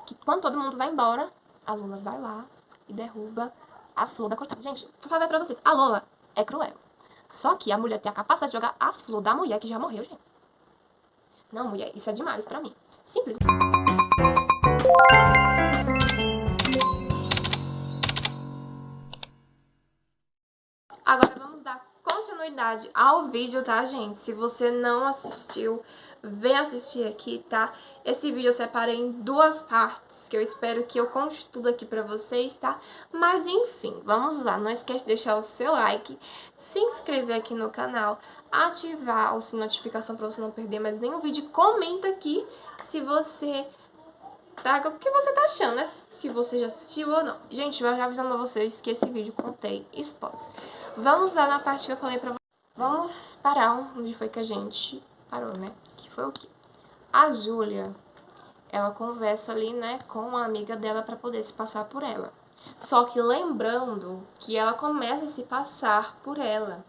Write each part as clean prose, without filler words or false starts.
que quando todo mundo vai embora, a Lola vai lá e derruba as flores da coitada. Gente, vou falar pra vocês, a Lola é cruel. Só que a mulher tem a capacidade de jogar as flores da mulher que já morreu, gente. Não, mulher, isso é demais pra mim. Simples. Agora vamos dar continuidade ao vídeo, tá, gente? Se você não assistiu, vem assistir aqui, tá? Esse vídeo eu separei em duas partes, que eu espero que eu conte tudo aqui pra vocês, tá? Mas enfim, vamos lá. Não esquece de deixar o seu like, se inscrever aqui no canal, ativar o sininho de notificação pra você não perder mais nenhum vídeo. Comenta aqui se você o que você tá achando, né? Se você já assistiu ou não. Gente, eu já avisando a vocês que esse vídeo contém spoiler. Vamos lá na parte que eu falei pra vocês. Vamos parar onde foi que a gente parou, né? Que foi o quê? A Júlia, ela conversa ali, né, com a amiga dela pra poder se passar por ela. Só que lembrando que ela começa a se passar por ela.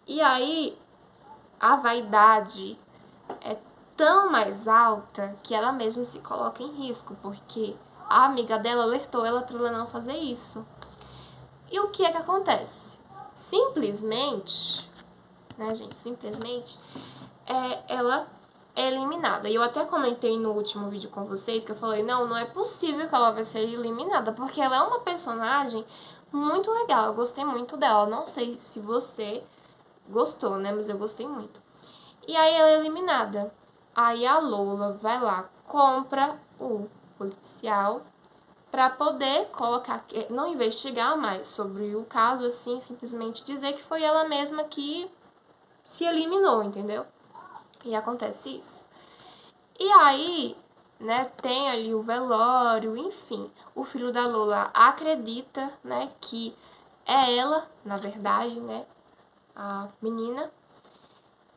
E aí, a vaidade é tão mais alta que ela mesma se coloca em risco, porque a amiga dela alertou ela para ela não fazer isso. E o que é que acontece? Simplesmente, né, gente, simplesmente, ela é eliminada. E eu até comentei no último vídeo com vocês que eu falei, não é possível que ela vai ser eliminada, porque ela é uma personagem muito legal, eu gostei muito dela. Não sei se você gostou, né, mas eu gostei muito. E aí ela é eliminada. Aí a Lola vai lá, compra o policial para poder colocar, não investigar mais sobre o caso, assim, simplesmente dizer que foi ela mesma que se eliminou, entendeu? E acontece isso. E aí, né, tem ali o velório, enfim. O filho da Lola acredita, né, que é ela, na verdade, né, a menina,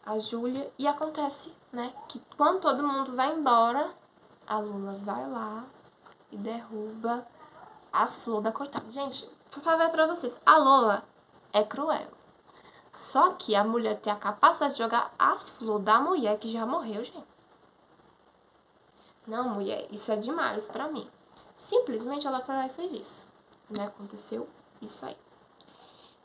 a Júlia, e acontece, né, que quando todo mundo vai embora, a Lola vai lá e derruba as flores da coitada. Gente, vou falar pra vocês, a Lola é cruel. Só que a mulher tem a capacidade de jogar as flores da mulher que já morreu, gente. Não, mulher, isso é demais pra mim. Simplesmente ela foi lá e fez isso, né, aconteceu isso aí.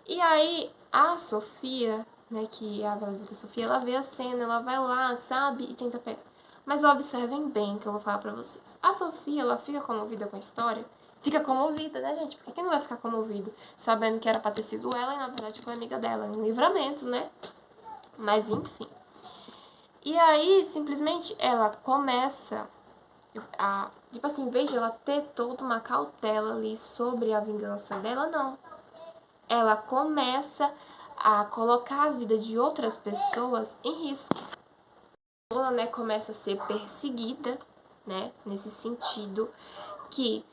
E aí, a Sofia, né, que é a Valentita Sofia, ela vê a cena, ela vai lá, sabe, e tenta pegar. Mas observem bem que eu vou falar pra vocês. A Sofia, ela fica comovida com a história. Fica comovida, né, gente? Porque quem não vai ficar comovido sabendo que era pra ter sido ela e, na verdade, foi amiga dela? Um livramento, né? Mas, enfim. E aí, simplesmente, ela começa a... Tipo assim, em vez de ela ter toda uma cautela ali sobre a vingança dela, não. Ela começa a colocar a vida de outras pessoas em risco. Ela, né, começa a ser perseguida, né, nesse sentido que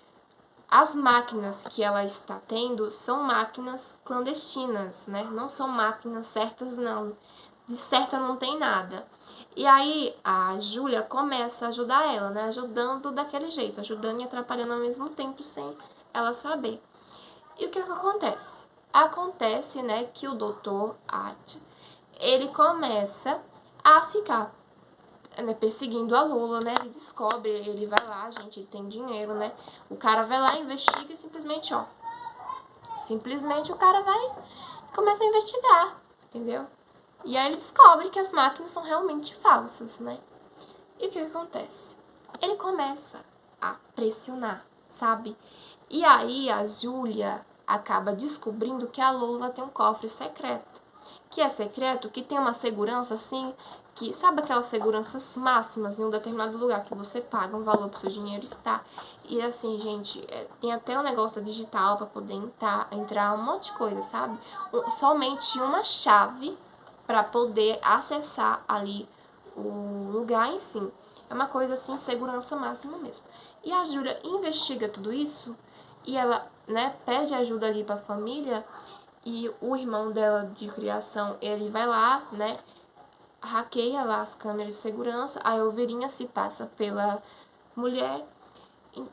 as máquinas que ela está tendo são máquinas clandestinas, né, não são máquinas certas, não. De certa não tem nada. E aí a Júlia começa a ajudar ela, né, ajudando daquele jeito, ajudando e atrapalhando ao mesmo tempo sem ela saber. E o que acontece? Acontece, né, que o Dr. Art, ele começa a ficar, né, perseguindo a Lula, né, ele descobre, ele vai lá, gente, ele tem dinheiro, né, o cara vai lá, investiga e simplesmente, ó, simplesmente o cara vai e começa a investigar, entendeu? E aí ele descobre que as máquinas são realmente falsas, né, e o que acontece? Ele começa a pressionar, sabe? E aí a Júlia acaba descobrindo que a Lola tem um cofre secreto. Que é secreto, que tem uma segurança assim, que sabe aquelas seguranças máximas em um determinado lugar que você paga um valor pro seu dinheiro estar. E assim, gente, tem até um negócio digital para poder entrar um monte de coisa, sabe? Somente uma chave para poder acessar ali o lugar, enfim. É uma coisa assim, segurança máxima mesmo. E a Júlia investiga tudo isso e ela, né, pede ajuda ali pra família e o irmão dela de criação, ele vai lá, né, hackeia lá as câmeras de segurança, a Elverinha se passa pela mulher,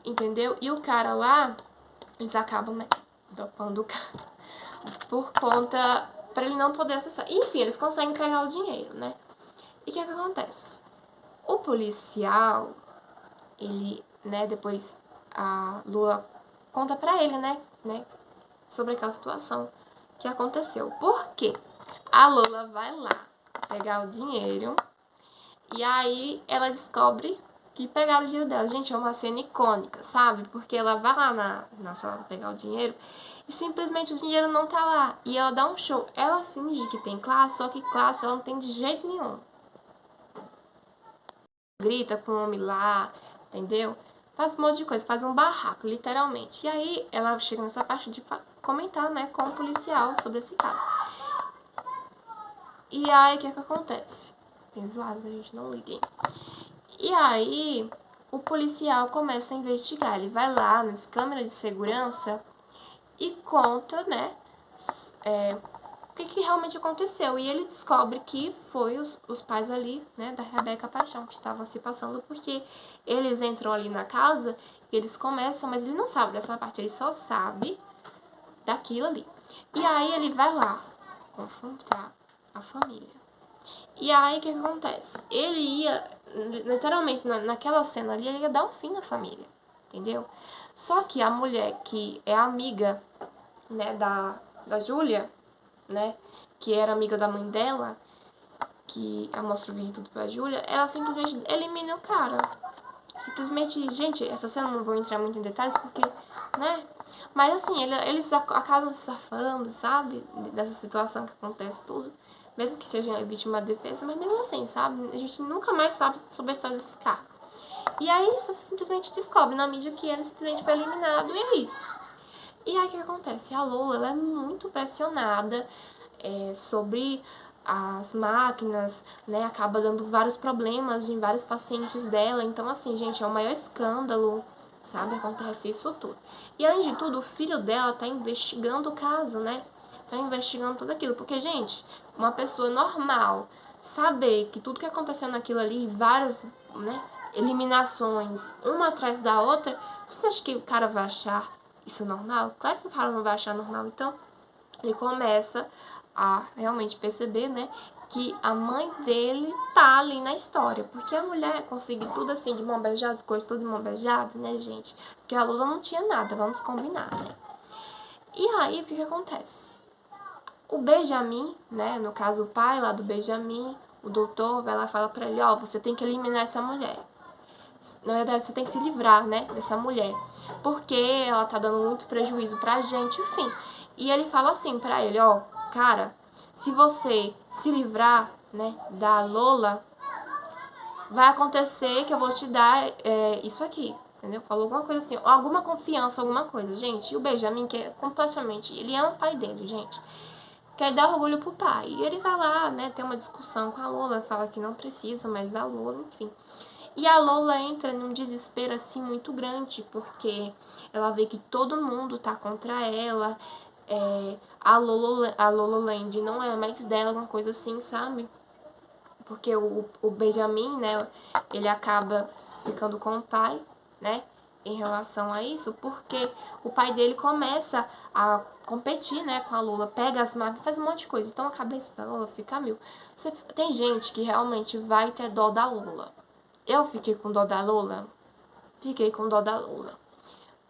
entendeu? E o cara lá, eles acabam, né, dopando o cara por conta, pra ele não poder acessar. Enfim, eles conseguem pegar o dinheiro, né? E o que acontece? O policial, ele né, depois a Lula conta pra ele, né, sobre aquela situação que aconteceu. Por quê? A Lola vai lá pegar o dinheiro e aí ela descobre que pegaram o dinheiro dela. Gente, é uma cena icônica, sabe? Porque ela vai lá na sala pegar o dinheiro e simplesmente o dinheiro não tá lá. E ela dá um show. Ela finge que tem classe, só que classe ela não tem de jeito nenhum. Grita com o homem lá, entendeu? Faz um monte de coisa, faz um barraco, literalmente. E aí ela chega nessa parte de comentar, né, com o policial sobre esse caso. E aí, o que acontece? Tem zoado, a gente não liga, hein? E aí, o policial começa a investigar. Ele vai lá nas câmeras de segurança e conta, né, o que realmente aconteceu. E ele descobre que foi os pais ali, né, da Rebeca Paixão, que estavam se passando, porque eles entram ali na casa e eles começam, mas ele não sabe dessa parte, ele só sabe daquilo ali. E aí ele vai lá confrontar a família. E aí o que acontece? Ele ia, literalmente, naquela cena ali, ele ia dar um fim na família, entendeu? Só que a mulher que é amiga, né, da Júlia, né, que era amiga da mãe dela, que ela mostra o vídeo tudo pra Júlia, ela simplesmente elimina o cara. Simplesmente, gente, essa cena não vou entrar muito em detalhes porque, né? Mas assim, eles acabam se safando, sabe? Dessa situação que acontece tudo. Mesmo que seja vítima de defesa, mas mesmo assim, sabe? A gente nunca mais sabe sobre a história desse cara. E aí você simplesmente descobre na mídia que ele simplesmente foi eliminado e é isso. E aí o que acontece? A Lola, ela é muito pressionada sobre as máquinas, né? Acaba dando vários problemas em vários pacientes dela. Então, assim, gente, é o maior escândalo, sabe? Acontece isso tudo. E, além de tudo, o filho dela tá investigando o caso, né? Tá investigando tudo aquilo. Porque, gente, uma pessoa normal saber que tudo que aconteceu naquilo ali, várias, né, eliminações, uma atrás da outra, você acha que o cara vai achar isso normal? Claro que o cara não vai achar normal. Então, ele começa a realmente perceber, né, que a mãe dele tá ali na história. Porque a mulher conseguiu tudo assim, de mão beijada, coisa tudo de mão beijada, né, gente? Porque a Lula não tinha nada, vamos combinar, né? E aí, o que acontece? O Benjamin, né, no caso o pai lá do Benjamin, o doutor, vai lá e fala pra ele, ó, você tem que eliminar essa mulher. Na verdade, você tem que se livrar, né, dessa mulher. Porque ela tá dando muito prejuízo pra gente, enfim. E ele fala assim pra ele, ó, cara, se você se livrar, né, da Lola, vai acontecer que eu vou te dar isso aqui, entendeu? Falou alguma coisa assim, alguma confiança, alguma coisa. Gente, e o Benjamin, que é completamente, ele é o pai dele, gente. Quer dar orgulho pro pai. E ele vai lá, né, tem uma discussão com a Lola, fala que não precisa mais da Lola, enfim. E a Lola entra num desespero, assim, muito grande, porque ela vê que todo mundo tá contra ela, a Lola Land não é mais dela, alguma coisa assim, sabe? Porque o Benjamin, né, ele acaba ficando com o pai, né, em relação a isso, porque o pai dele começa a competir, né, com a Lola, pega as máquinas, faz um monte de coisa. Então a cabeça da Lola fica mil. Tem gente que realmente vai ter dó da Lola. Eu fiquei com dó da Lola? Fiquei com dó da Lola.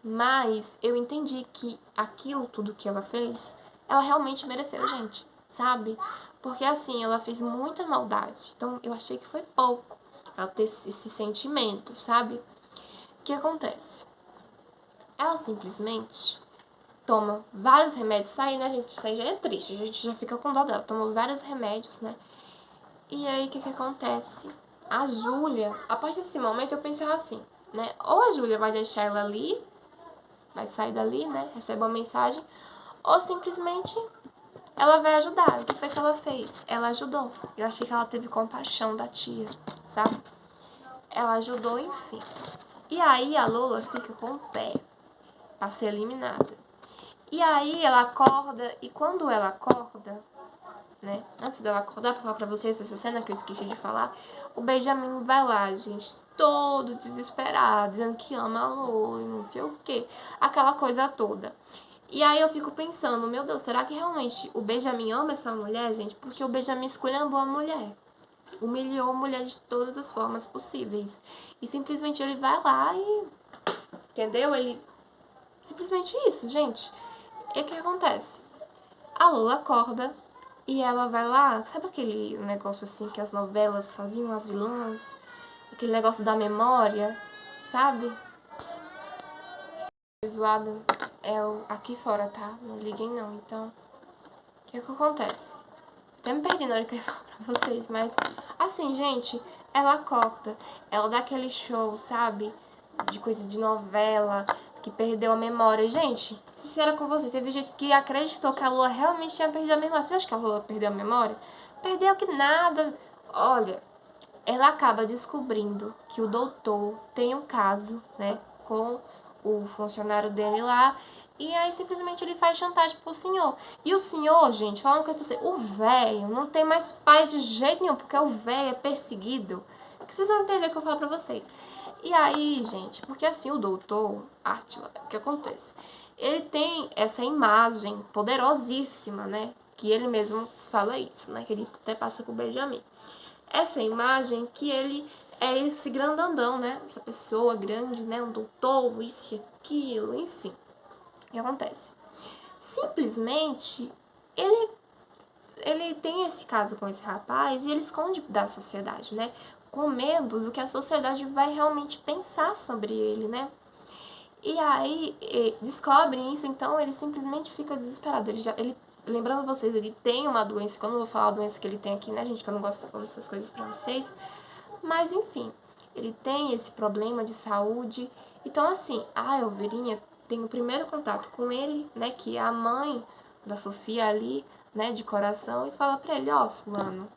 Mas eu entendi que aquilo tudo que ela fez, ela realmente mereceu, gente, sabe? Porque assim, ela fez muita maldade. Então eu achei que foi pouco ela ter esse sentimento, sabe? O que acontece? Ela simplesmente toma vários remédios. Isso aí, né, gente? Isso aí já é triste. A gente já fica com dó dela. Toma vários remédios, né? E aí, o que acontece? A Júlia, a partir desse momento eu pensava assim, né? Ou a Júlia vai deixar ela ali, vai sair dali, né? Recebe uma mensagem, ou simplesmente ela vai ajudar. O que foi que ela fez? Ela ajudou. Eu achei que ela teve compaixão da tia, sabe? Ela ajudou, enfim. E aí a Lola fica com o pé pra ser eliminada. E aí ela acorda, e quando ela acorda, né? Antes dela acordar, pra falar pra vocês essa cena que eu esqueci de falar, o Benjamin vai lá, gente, todo desesperado, dizendo que ama a Lola e não sei o que, aquela coisa toda. E aí eu fico pensando, meu Deus, será que realmente o Benjamin ama essa mulher, gente? Porque o Benjamin esculhambou a mulher. Humilhou a mulher de todas as formas possíveis. E simplesmente ele vai lá e entendeu? Ele... Simplesmente isso, gente. E o que acontece? A Lola acorda e ela vai lá, sabe aquele negócio assim que as novelas faziam, as vilãs? Aquele negócio da memória, sabe? Zoado é o aqui fora, tá? Não liguem não, então... O que acontece? Até me perdi na hora que eu ia falar pra vocês, mas... Assim, gente, ela acorda, ela dá aquele show, sabe? De coisa de novela, que perdeu a memória. Gente, sincera com vocês, teve gente que acreditou que a Lua realmente tinha perdido a memória. Você acha que a Lua perdeu a memória? Perdeu que nada. Olha, ela acaba descobrindo que o doutor tem um caso, né, com o funcionário dele lá, e aí simplesmente ele faz chantagem pro senhor. E o senhor, gente, falando que o velho não tem mais paz de jeito nenhum, porque o velho é perseguido. Que vocês vão entender o que eu falo pra vocês. E aí, gente, porque assim, o doutor Átila, o que acontece? Ele tem essa imagem poderosíssima, né, que ele mesmo fala isso, né, que ele até passa pro Benjamin. Essa imagem que ele é esse grandandão, né? Essa pessoa grande, né? Um doutor, isso e aquilo, enfim. O que acontece? Simplesmente, ele tem esse caso com esse rapaz e ele esconde da sociedade, né? Com medo do que a sociedade vai realmente pensar sobre ele, né? E aí, descobrem isso, então ele simplesmente fica desesperado. Lembrando vocês, ele tem uma doença, que eu não vou falar a doença que ele tem aqui, né, gente, que eu não gosto de estar falando essas coisas pra vocês. Mas, enfim, ele tem esse problema de saúde. Então, assim, a Elverinha tem o primeiro contato com ele, né, que é a mãe da Sofia ali, né, de coração, e fala pra ele, ó, fulano,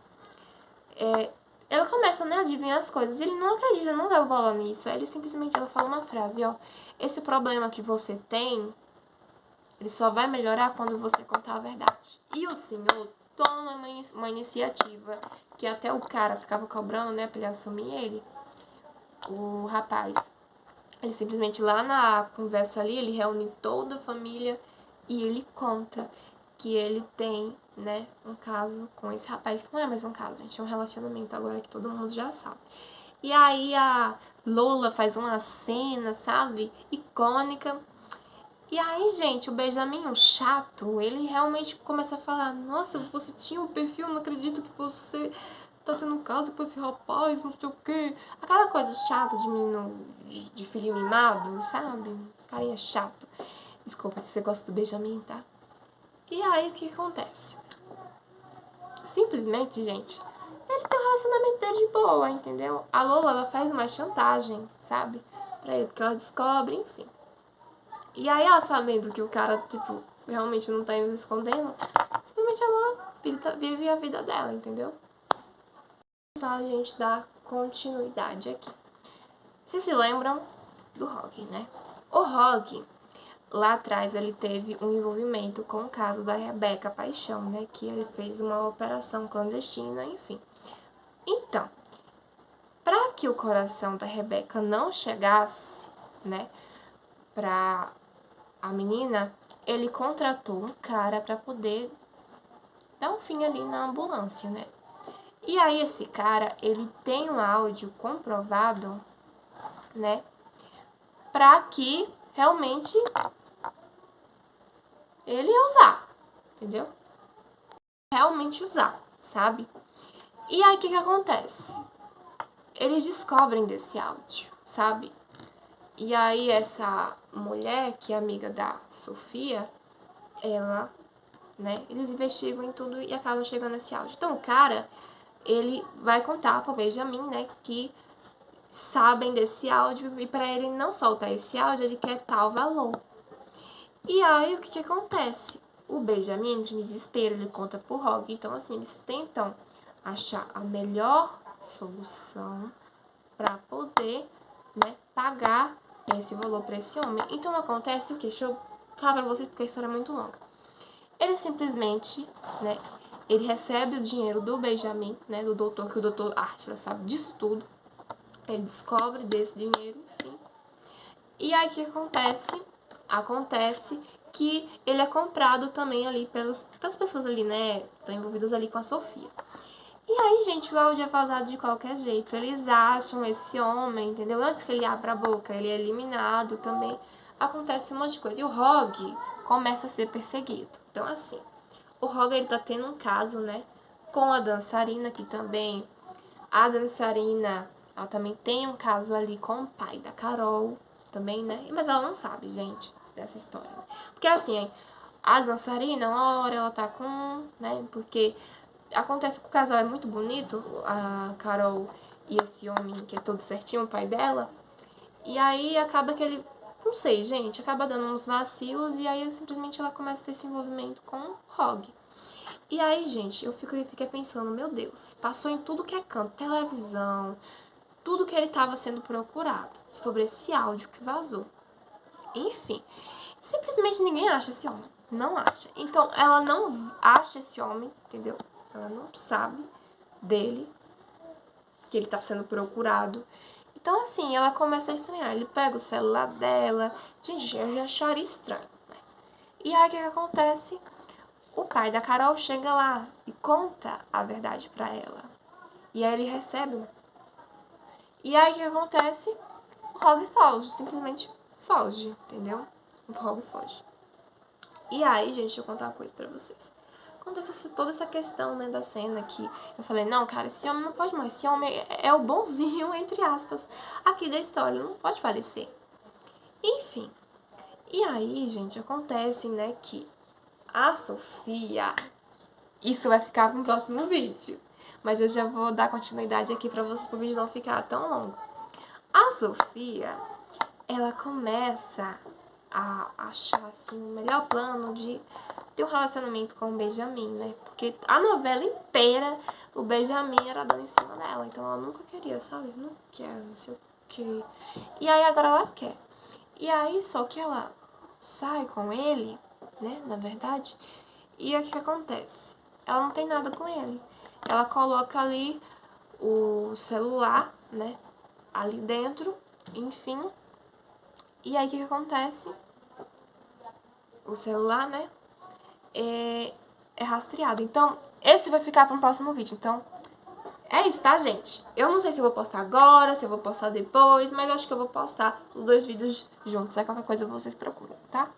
ela começa, né, a adivinhar as coisas. Ele não acredita, não dá bola nisso. Aí ele simplesmente, ela fala uma frase, ó, esse problema que você tem, ele só vai melhorar quando você contar a verdade. E o senhor toma uma iniciativa, que até o cara ficava cobrando, né, pra ele assumir ele, o rapaz. Ele simplesmente lá na conversa ali, ele reúne toda a família e ele conta que ele tem, né, um caso com esse rapaz, que não é mais um caso, gente, é um relacionamento agora que todo mundo já sabe. E aí a Lola faz uma cena, sabe, icônica. E aí, gente, o Benjamin, o chato, ele realmente começa a falar, nossa, você tinha um perfil, não acredito que você tá tendo um caso com esse rapaz, não sei o quê. Aquela coisa chata de menino, de filhinho mimado, sabe? Carinha chato. Desculpa se você gosta do Benjamin, tá? E aí, o que acontece? Simplesmente, gente, ele tem um relacionamento dele de boa, entendeu? A Lola, ela faz uma chantagem, sabe? Pra ele, porque ela descobre, enfim. E aí, ela sabendo que o cara, tipo, realmente não tá indo se escondendo, simplesmente ela vive a vida dela, entendeu? A gente dá continuidade aqui. Vocês se lembram do Rock, né? O Rock, lá atrás, ele teve um envolvimento com o caso da Rebeca Paixão, né? Que ele fez uma operação clandestina, enfim. Então, para que o coração da Rebeca não chegasse, né, pra a menina, ele contratou um cara para poder dar um fim ali na ambulância, né? E aí esse cara, ele tem um áudio comprovado, né, pra que realmente ele ia usar, entendeu? Realmente usar, sabe? E aí o que acontece? Eles descobrem desse áudio, sabe? E aí essa mulher, que é amiga da Sofia, ela, né, eles investigam em tudo e acabam chegando nesse áudio. Então o cara, ele vai contar pro Benjamin, né, que sabem desse áudio e para ele não soltar esse áudio, ele quer tal valor. E aí o que acontece? O Benjamin entra em desespero, ele conta pro Rogue. Então assim, eles tentam achar a melhor solução para poder, né, pagar esse valor para esse homem. Então acontece o que? Deixa eu falar pra vocês porque a história é muito longa. Ele simplesmente, né, ele recebe o dinheiro do Benjamin, né, do doutor, que o doutor Archer sabe disso tudo. Ele descobre desse dinheiro, enfim. E aí o que acontece? Acontece que ele é comprado também ali pelas pessoas ali, né, estão envolvidas ali com a Sofia. E aí, gente, o Elwood é vazado de qualquer jeito. Eles acham esse homem, entendeu? Antes que ele abra a boca, ele é eliminado também. Acontece um monte de coisa. E o Rogue começa a ser perseguido. Então, assim, o Rogue, ele tá tendo um caso, né? Com a dançarina, que também... A dançarina, ela também tem um caso ali com o pai da Carol, também, né? Mas ela não sabe, gente, dessa história. Porque, assim, a dançarina, uma hora ela tá com... né? Porque... Acontece que o casal é muito bonito, a Carol e esse homem que é todo certinho, o pai dela. E aí acaba que ele, não sei, gente, acaba dando uns vacilos e aí simplesmente ela começa a ter esse envolvimento com o Rogue. E aí, gente, eu fiquei pensando, meu Deus, passou em tudo que é canto, televisão, tudo que ele estava sendo procurado sobre esse áudio que vazou. Enfim, simplesmente ninguém acha esse homem. Não acha. Então, ela não acha esse homem, entendeu? Ela não sabe dele, que ele tá sendo procurado. Então, assim, ela começa a estranhar. Ele pega o celular dela. Gente, eu já acharia estranho, né? E aí, o que acontece? O pai da Carol chega lá e conta a verdade pra ela. E aí, ele recebe. E aí, o que acontece? O Rogue foge. Simplesmente foge, entendeu? O Rogue foge. E aí, gente, deixa eu contar uma coisa pra vocês. Acontece toda essa questão, né, da cena que eu falei, não, cara, esse homem não pode morrer. Esse homem é o bonzinho, entre aspas, aqui da história. Ele não pode falecer. Enfim. E aí, gente, acontece, né, que a Sofia... Isso vai ficar pro próximo vídeo. Mas eu já vou dar continuidade aqui pra vocês, pro vídeo não ficar tão longo. A Sofia, ela começa a achar, assim, o melhor plano de ter um relacionamento com o Benjamin, né? Porque a novela inteira, o Benjamin era dando em cima dela. Então ela nunca queria, sabe? Não quer, não sei o quê. E aí agora ela quer. E aí só que ela sai com ele, né? Na verdade. E aí o que acontece? Ela não tem nada com ele. Ela coloca ali o celular, né? Ali dentro, enfim. E aí o que acontece? O celular, né? É rastreado. Então, esse vai ficar para um próximo vídeo. Então, é isso, tá, gente? Eu não sei se eu vou postar agora, se eu vou postar depois, mas eu acho que eu vou postar os dois vídeos juntos. Aí qualquer coisa vocês procuram, tá?